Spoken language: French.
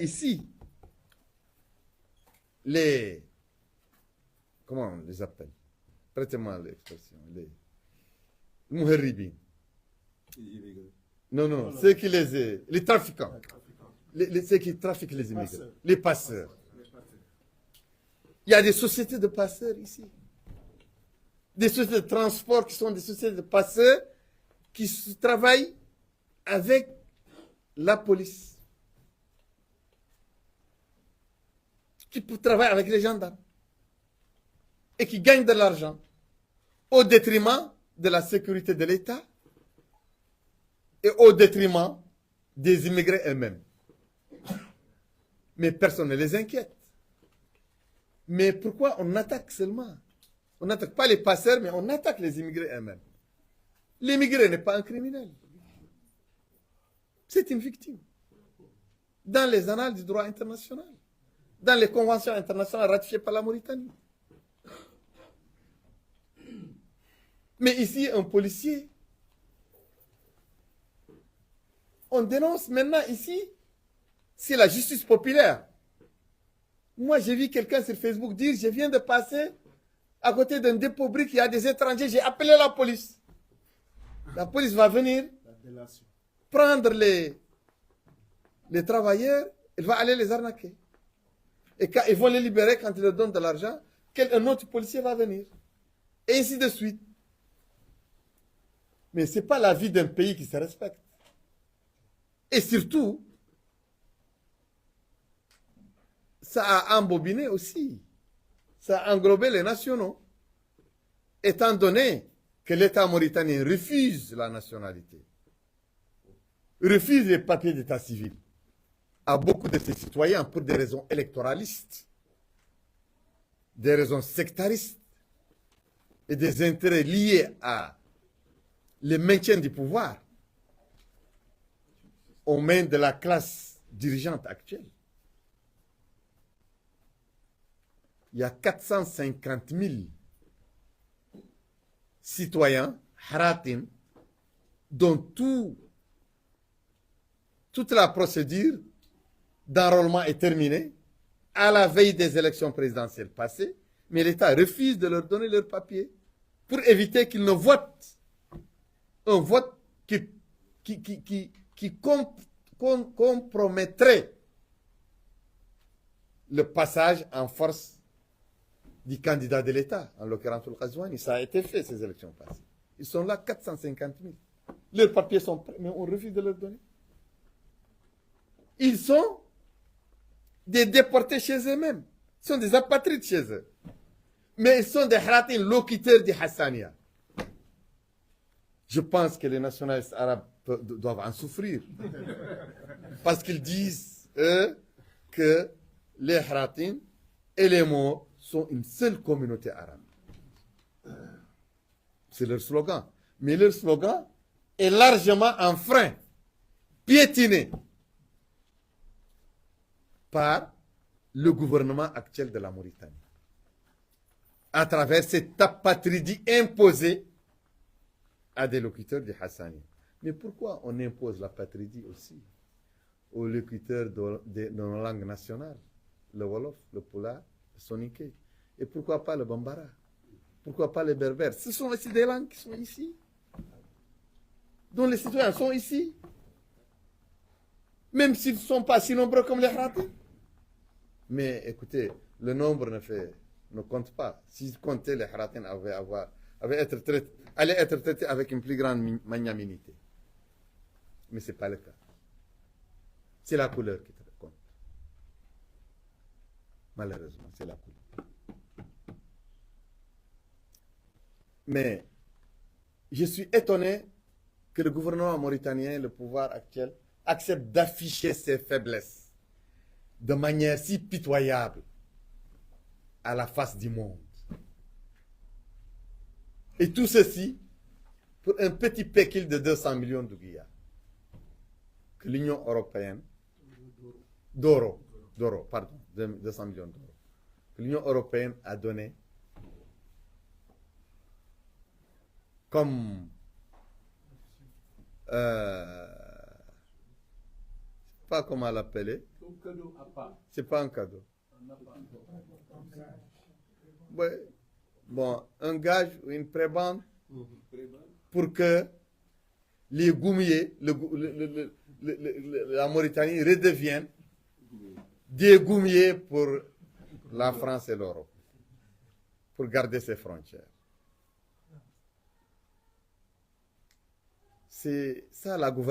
ici, comment on les appelle? Prêtez-moi l'expression. Les muharribin. Non, ceux qui les trafiquants. Ceux qui trafiquent les immigrés. Les passeurs. Il y a des sociétés de passeurs ici. Des sociétés de transport qui sont des sociétés de passeurs qui travaillent avec la police. Qui travaillent avec les gendarmes. Et qui gagnent de l'argent au détriment de la sécurité de l'État et au détriment des immigrés eux-mêmes. Mais personne ne les inquiète. Mais pourquoi on attaque seulement? On n'attaque pas les passeurs, mais on attaque les immigrés eux-mêmes. L'immigré n'est pas un criminel. C'est une victime. Dans les annales du droit international, dans les conventions internationales ratifiées par la Mauritanie. Mais ici, un policier, on dénonce maintenant ici, c'est la justice populaire. Moi, j'ai vu quelqu'un sur Facebook dire, je viens de passer à côté d'un dépôt brique, il y a des étrangers, j'ai appelé la police. La police va venir prendre les travailleurs, elle va aller les arnaquer. Et quand ils vont les libérer, quand ils leur donnent de l'argent, un autre policier va venir. Et ainsi de suite. Mais ce n'est pas la vie d'un pays qui se respecte. Et surtout, ça a embobiné aussi. Ça a englobé les nationaux. Étant donné que l'État mauritanien refuse la nationalité, refuse les papiers d'état civil à beaucoup de ses citoyens pour des raisons électoralistes, des raisons sectaristes et des intérêts liés à le maintien du pouvoir aux mains de la classe dirigeante actuelle. Il y a 450 000 citoyens, haratin, dont toute la procédure d'enrôlement est terminée à la veille des élections présidentielles passées, mais l'État refuse de leur donner leurs papiers pour éviter qu'ils ne votent un vote qui compromettrait le passage en force du candidat de l'État, en l'occurrence le Ghazouani. Ça a été fait, ces élections passées. Ils sont là, 450 000. Leurs papiers sont prêts, mais on refuse de leur donner. Ils sont des déportés chez eux-mêmes. Ils sont des apatrides chez eux. Mais ils sont des haratin locuteurs du Hassania. Je pense que les nationalistes arabes doivent en souffrir. Parce qu'ils disent, eux, que les haratin et les Maures sont une seule communauté arabe. C'est leur slogan. Mais leur slogan est largement enfreint, piétiné par le gouvernement actuel de la Mauritanie. À travers cette apatridie imposée à des locuteurs du Hassani. Mais pourquoi on impose la patridie aussi aux locuteurs de nos langues nationales, le Wolof, le Pulaar, le Soninké? Et pourquoi pas le Bambara? Pourquoi pas les Berbères? Ce sont aussi des langues qui sont ici, dont les citoyens sont ici, même s'ils ne sont pas si nombreux comme les Haratin. Mais écoutez, le nombre ne compte pas. S'ils comptaient, les Haratin allaient être traités avec une plus grande magnanimité. Mais ce n'est pas le cas. C'est la couleur qui compte. Malheureusement, c'est la couleur. Mais je suis étonné que le gouvernement mauritanien, le pouvoir actuel, accepte d'afficher ses faiblesses de manière si pitoyable à la face du monde. Et tout ceci pour un petit pécule de 200 millions de guillards que l'Union européenne, 200 millions d'euros, que l'Union européenne a donné comme je ne sais pas comment l'appeler, cadeau à part. C'est pas un cadeau. On n'a pas encore. Ouais. Bon, un gage ou une prébende Préban. pour que les Goumiers, la Mauritanie redevienne des Goumiers pour la France et l'Europe, pour garder ses frontières. C'est ça la gouvernance.